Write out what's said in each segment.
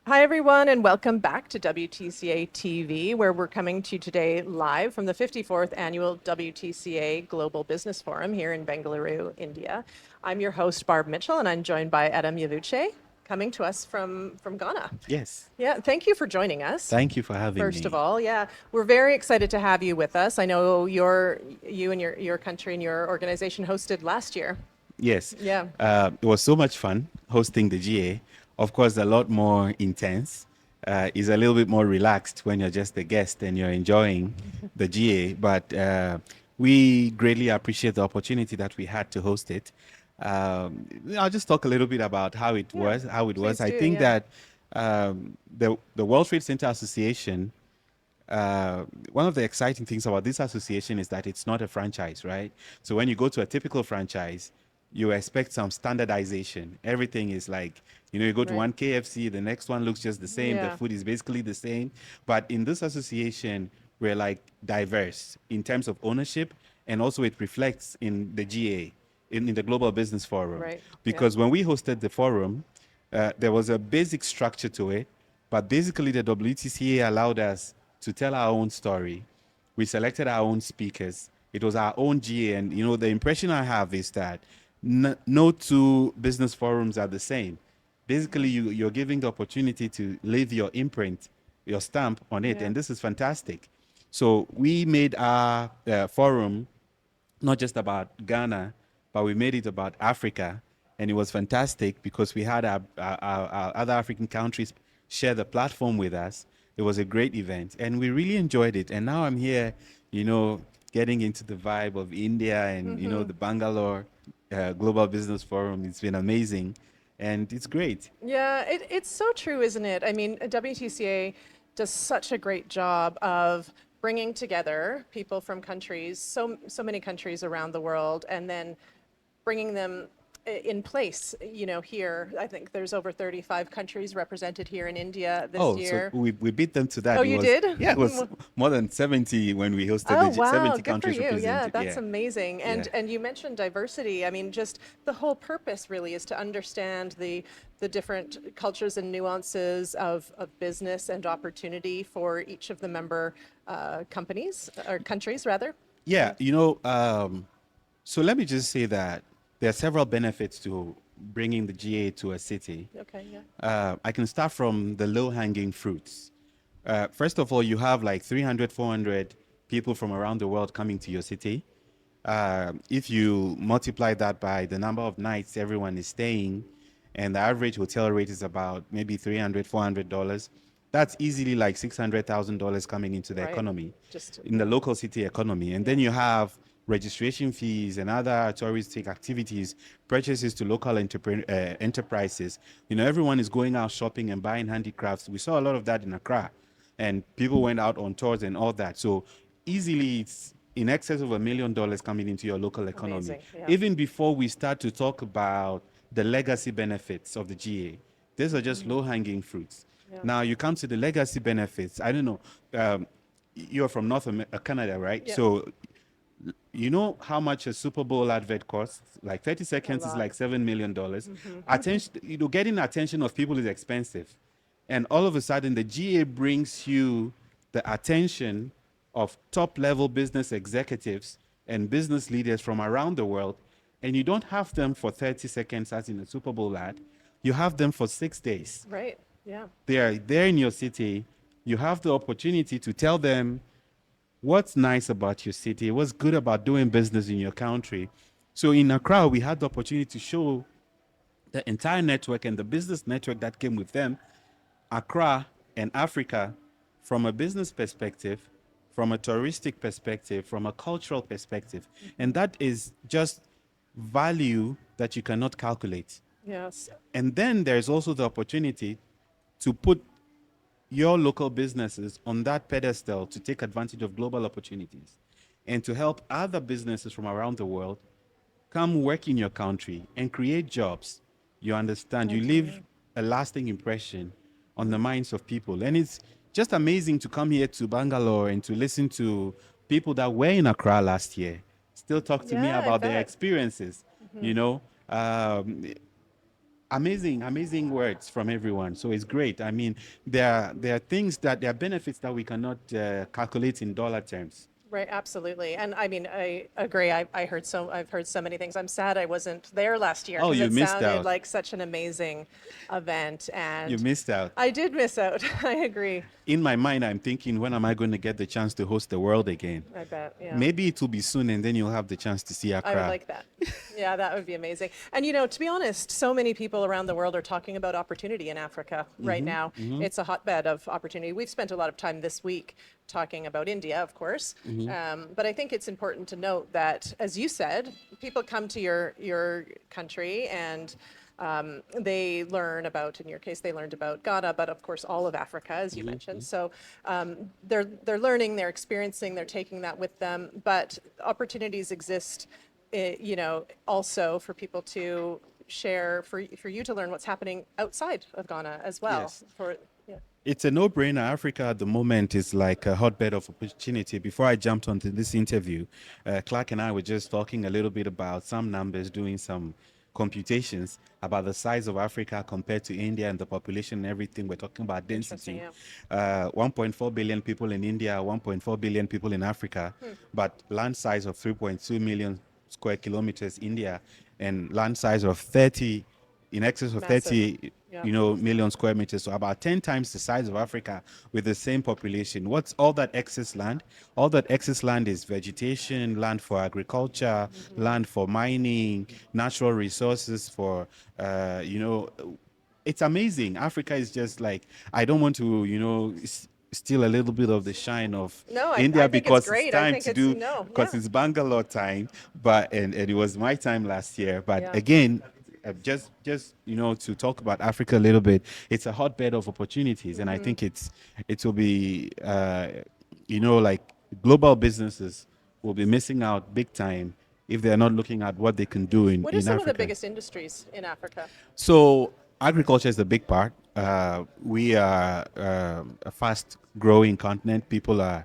Hi, everyone, and welcome back to WTCA-TV, where we're coming to you today live from the 54th Annual WTCA Global Business Forum here in Bengaluru, India. I'm your host, Barb Mitchell, and I'm joined by Edem Yevutsey, coming to us from Ghana. Yes. Yeah, thank you for joining us. Thank you for having First of me. all, yeah, we're very excited to have you with us. I know you and your country and your organization hosted last year. Yes. Yeah. It was so much fun hosting the GA. Of course, a lot more intense. Is a little bit more relaxed when you're just a guest and you're enjoying the GA. But we greatly appreciate the opportunity that we had to host it. I'll just talk a little bit about how it Yeah, was. How it was. please I do. think Yeah. that the World Trade Center Association, one of the exciting things about this association is that it's not a franchise, right? So when you go to a typical franchise, you expect some standardization. Everything is like, you go to Right. one KFC, the next one looks just the same. The Yeah. food is basically the same. But in this association, we're like diverse in terms of ownership, and also it reflects in the GA, in the Global Business Forum. Right. Yeah. Because when we hosted the forum, there was a basic structure to it, but basically the WTCA allowed us to tell our own story. We selected our own speakers. It was our own GA, and the impression I have is that no two business forums are the same. Basically, you're giving the opportunity to leave your imprint, your stamp on it, Yeah. and this is fantastic. So we made our forum not just about Ghana, but we made it about Africa. And it was fantastic because we had our other African countries share the platform with us. It was a great event and we really enjoyed it. And now I'm here, getting into the vibe of India and, the Bangalore Global Business Forum. It's been amazing and it's great. Yeah, it's so true, isn't it? I mean, WTCA does such a great job of bringing together people from countries, so many countries around the world, and then bringing them in place. Here, I think there's over 35 countries represented here in India this Oh, so year. we beat them to that. Oh, It you was, did? yeah, it was more than 70 when we hosted Oh, the wow. 70 Good for countries you. Yeah, represented. that's Yeah, amazing. yeah. And you mentioned diversity. I mean, just the whole purpose really is to understand the different cultures and nuances of business and opportunity for each of the member companies or countries rather. Yeah, Yeah. so let me just say that there are several benefits to bringing the GA to a city. Okay, yeah. I can start from the low-hanging fruits. First of all, you have like 300, 400 people from around the world coming to your city. If you multiply that by the number of nights everyone is staying, and the average hotel rate is about maybe $300, $400, that's easily like $600,000 coming into the Right. economy, Just, in the yeah. local city economy. And then Yeah. you have registration fees and other touristic activities, purchases to local enterprises. Everyone is going out shopping and buying handicrafts. We saw a lot of that in Accra, and people went out on tours and all that. So easily, it's in excess of $1 million coming into your local economy. Amazing. Yeah. Even before we start to talk about the legacy benefits of the GA, these are just low-hanging fruits. Yeah. Now you come to the legacy benefits. I don't know. You're from Canada, right? Yeah. So you know how much a Super Bowl advert costs? Like 30 A seconds is lot. like $7 million. Attention, getting attention of people is expensive. And all of a sudden, the GA brings you the attention of top level business executives and business leaders from around the world. And you don't have them for 30 seconds as in a Super Bowl ad. You have them for 6 days. Right. Yeah. They are there in your city. You have the opportunity to tell them what's nice about your city, what's good about doing business in your country. So in Accra, we had the opportunity to show the entire network and the business network that came with them, Accra and Africa, from a business perspective, from a touristic perspective, from a cultural perspective. And that is just value that you cannot calculate. Yes. And then there's also the opportunity to put your local businesses on that pedestal to take advantage of global opportunities and to help other businesses from around the world come work in your country and create jobs. You understand, you Okay. Yeah. leave a lasting impression on the minds of people. And it's just amazing to come here to Bangalore and to listen to people that were in Accra last year still talk to me Yeah, I about their bet. experiences. You know, um, amazing words from everyone. So it's great. I mean, there are things that there are benefits that we cannot calculate in dollar terms. Right, absolutely. And I mean, I agree. I've heard so many things. I'm sad I wasn't there last year Oh, because you it missed sounded out. like such an amazing event. You And missed out. I did miss out. I agree. In my mind, I'm thinking, when am I going to get the chance to host the world again? I bet. Yeah. Maybe it will be soon, and then you'll have the chance to see I would Accra. like that. Yeah, that would be amazing. And you know, to be honest, so many people around the world are talking about opportunity in Africa right now. It's a hotbed of opportunity. We've spent a lot of time this week talking about India, of course. But I think it's important to note that, as you said, people come to your country and they learn about, in your case, they learned about Ghana, but of course all of Africa, as you mentioned. So they're learning, they're experiencing, they're taking that with them. But opportunities exist, you know, also for people to share, for you to learn what's happening outside of Ghana as well. Yes. Yeah. It's a no-brainer. Africa at the moment is like a hotbed of opportunity. Before I jumped onto this interview, Clark and I were just talking a little bit about some numbers, doing some computations about the size of Africa compared to India and the population and everything. We're talking about Interesting, density. yeah. 1.4 billion people in India, 1.4 billion people in Africa, but land size of 3.2 million square kilometers, India, and land size of 30, in excess of Massive. 30 Yeah. million square meters, so about 10 times the size of Africa with the same population. What's all that excess land? All that excess land is vegetation, land for agriculture, land for mining, natural resources for it's amazing. Africa is just like, I don't want to steal a little bit of the shine of No, India I think it's because it's great. I time think to it's, do, no, because yeah. it's Bangalore time, but and it was my time last year. But Yeah. again, just to talk about Africa a little bit, it's a hotbed of opportunities, and I think it will be like global businesses will be missing out big time if they're not looking at what they can do What are in some of the Africa. biggest industries in Africa? So agriculture is a big part. We are a fast-growing continent. People are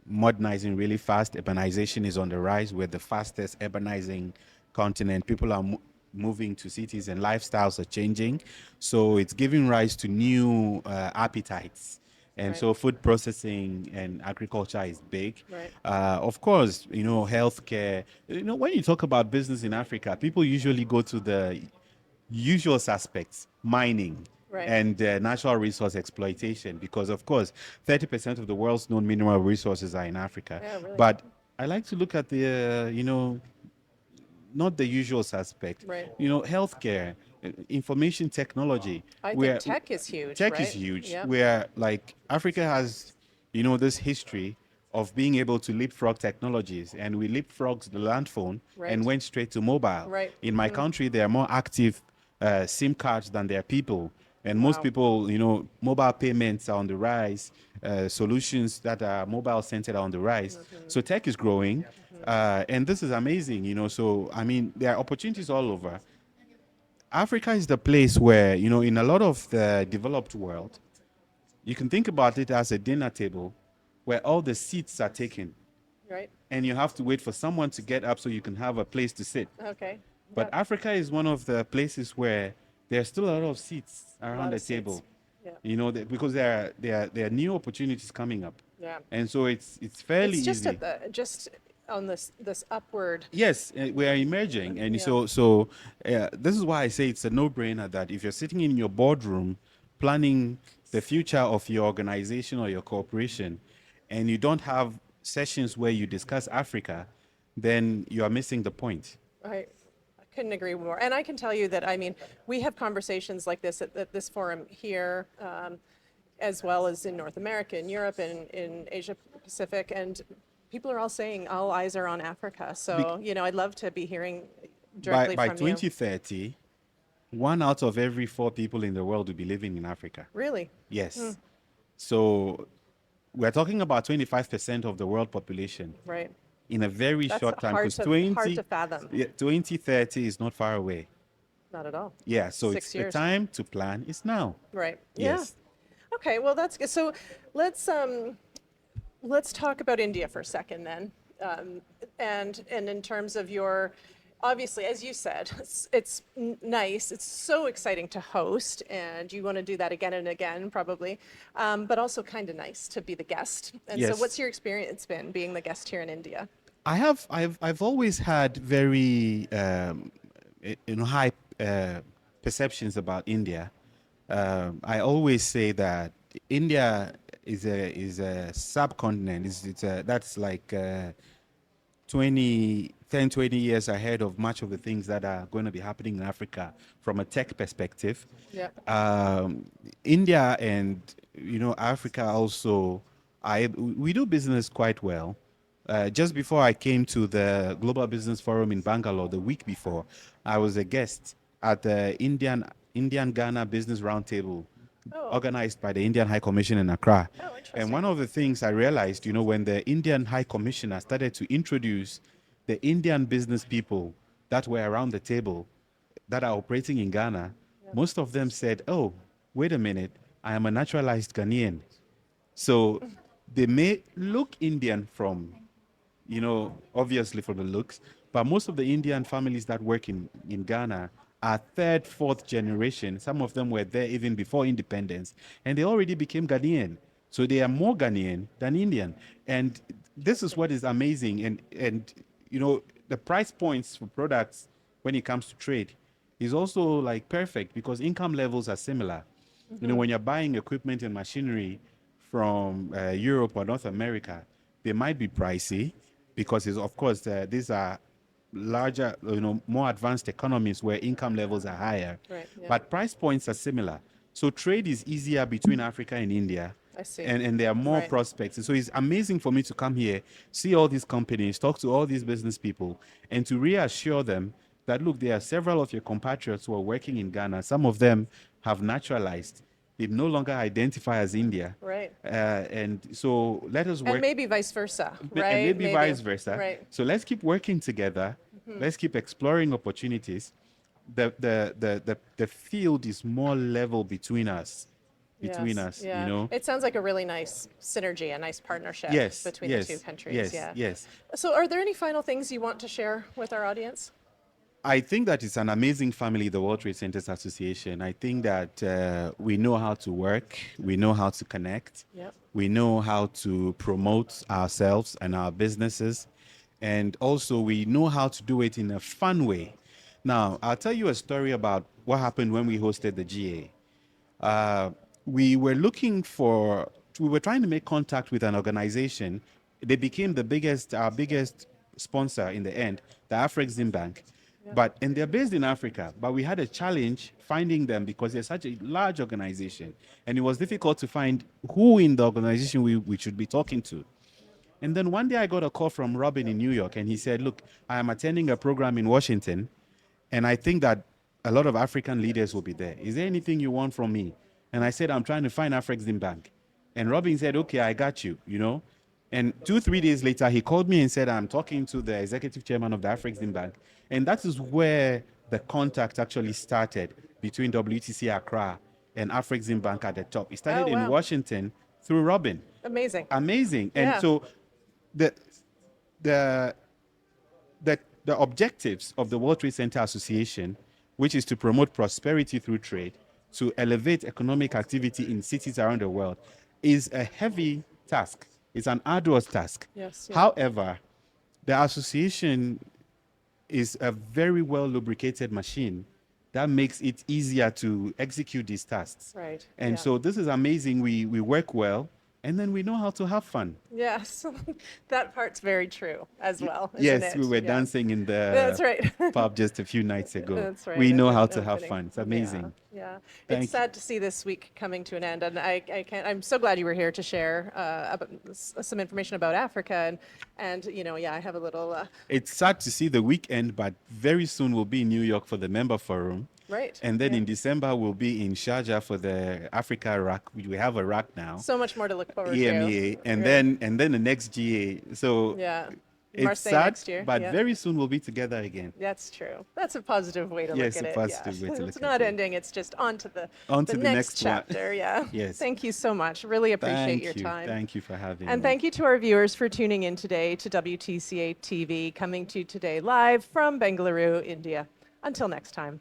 modernizing really fast. Urbanization is on the rise. We're the fastest urbanizing continent. People are moving to cities, and lifestyles are changing. So it's giving rise to new appetites. And Right. so food processing and agriculture is big. Right. Of course, healthcare. When you talk about business in Africa, people usually go to the usual suspects: mining Right. and natural resource exploitation, because of course 30% of the world's known mineral resources are in Africa. Yeah, really. But I like to look at the not the usual suspect. Right. Healthcare, information technology. I think where tech is huge, Tech right? is huge. Yeah. Where, like, Africa has this history of being able to leapfrog technologies, and we leapfrogged the land phone Right. and went straight to mobile. Right. In my country, there are more active SIM cards than there are people. And most Wow. people, mobile payments are on the rise. Solutions that are mobile centered are on the rise. So tech is growing, and this is amazing. So I mean, there are opportunities all over. Africa is the place where, in a lot of the developed world, you can think about it as a dinner table where all the seats are taken, Right. and you have to wait for someone to get up so you can have a place to sit. Okay. But Yeah. Africa is one of the places where there's still a lot of seats A lot around the of seats. table. Yeah. Because there are new opportunities coming up, Yeah. and so it's fairly It's just easy. just on this upward. Yes, we are emerging, and Yeah. so this is why I say it's a no-brainer that if you're sitting in your boardroom planning the future of your organization or your corporation, and you don't have sessions where you discuss Africa, then you are missing the point. I couldn't agree more. And I can tell you that, I mean, we have conversations like this at this forum here, as well as in North America, in Europe, and in Asia Pacific, and people are all saying all eyes are on Africa. So, I'd love to be hearing directly By from you. 2030, 1 out of every 4 people in the world will be living in Africa. Really? Yes. So we're talking about 25% of the world population Right. in a very That's short time. hard Because hard to fathom. 2030 is not far away. Not at all. Yeah, so 6 it's the years. time to plan is now. Right. Yes. Yeah. Okay. Well, that's good. So let's talk about India for a second then, and in terms of your obviously, as you said, it's nice. It's so exciting to host, and you want to do that again and again, probably. But also kind of nice to be the guest. And so, what's Yes. your experience been being the guest here in India? I've always had very high perceptions about India. I always say that India is a subcontinent. It's a, that's like 20 years ahead of much of the things that are going to be happening in Africa from a tech perspective. Yeah. India and Africa also, we do business quite well. Just before I came to the Global Business Forum in Bangalore the week before, I was a guest at the Indian Ghana Business Roundtable Oh, organized by the Indian High Commission in Accra. oh, And interesting. one of the things I realized, when the Indian High Commissioner started to introduce the Indian business people that were around the table that are operating in Ghana, most of them said, "Oh, wait a minute, I am a naturalized Ghanaian." So they may look Indian from, obviously for the looks, but most of the Indian families that work in Ghana are third, fourth generation. Some of them were there even before independence, and they already became Ghanaian. So they are more Ghanaian than Indian. And this is what is amazing. And the price points for products when it comes to trade is also like perfect because income levels are similar. When you're buying equipment and machinery from Europe or North America, they might be pricey because, of course, these are larger, more advanced economies where income levels are higher. Right. Yeah. But price points are similar. So trade is easier between Africa and India. I see. And there are more Right. prospects. And so it's amazing for me to come here, see all these companies, talk to all these business people, and to reassure them that, look, there are several of your compatriots who are working in Ghana. Some of them have naturalized. They no longer identify as India. Right. And so let us And work, maybe vice versa, and right? maybe vice versa. Right. So let's keep working together. Let's keep exploring opportunities. The field is more level between us. Yes. Yeah. It sounds like a really nice synergy, a nice partnership Yes, between the two yes, countries. yes, Yeah. yes. So, are there any final things you want to share with our audience? I think that it's an amazing family, the World Trade Centers Association. I think that we know how to work, we know how to connect, Yep. we know how to promote ourselves and our businesses, and also we know how to do it in a fun way. Now, I'll tell you a story about what happened when we hosted the GA. We were we were trying to make contact with an organization. They became our biggest sponsor in the end, the Afrexim Bank. And they're based in Africa, but we had a challenge finding them because they're such a large organization. And it was difficult to find who in the organization we should be talking to. And then one day I got a call from Robin in New York, and he said, "Look, I am attending a program in Washington, and I think that a lot of African leaders will be there. Is there anything you want from me?" And I said, "I'm trying to find Afrexim Bank." And Robin said, "Okay, I got you. And 2, 3 days later, he called me and said, "I'm talking to the executive chairman of the Afrexim Bank." And that is where the contact actually started between WTC Accra and Afrexim Bank at the top. It Oh, started in wow. Washington through Robin. Amazing. Amazing. And Yeah. so the the the objectives of the World Trade Center Association, which is to promote prosperity through trade, to elevate economic activity in cities around the world, is a heavy task. It's an arduous task. Yes. Yeah. However, the association is a very well lubricated machine that makes it easier to execute these tasks. Right. And Yeah. so this is amazing. We work well, and then we know how to have fun. Yes. That part's very true as well, isn't Yes, it? we were Yeah. dancing in That's the right. pub just a few nights ago. That's right. We know at how the to have opening. fun. It's amazing. Yeah. Thank It's you. sad to see this week coming to an end, and I can't. I'm so glad you were here to share some information about Africa, and I have a little. It's sad to see the weekend, but very soon we'll be in New York for the member forum. Right. And then Yeah. in December, we'll be in Sharjah for the Africa RAC. We have a RAC now, So much more to look forward EMEA, to. and Right. then the next GA. So Yeah. It's Marseille sad, next year. but Yeah. very soon we'll be together again. That's true. That's a positive way to Yes, look a at it. positive way to It's look not at it. ending, it's just on to On the to the next next one. chapter. Yeah. Yes. Thank you so much. Really appreciate Thank your you. time. Thank you for having And me. thank you to our viewers for tuning in today to WTCA-TV, coming to you today live from Bengaluru, India. Until next time.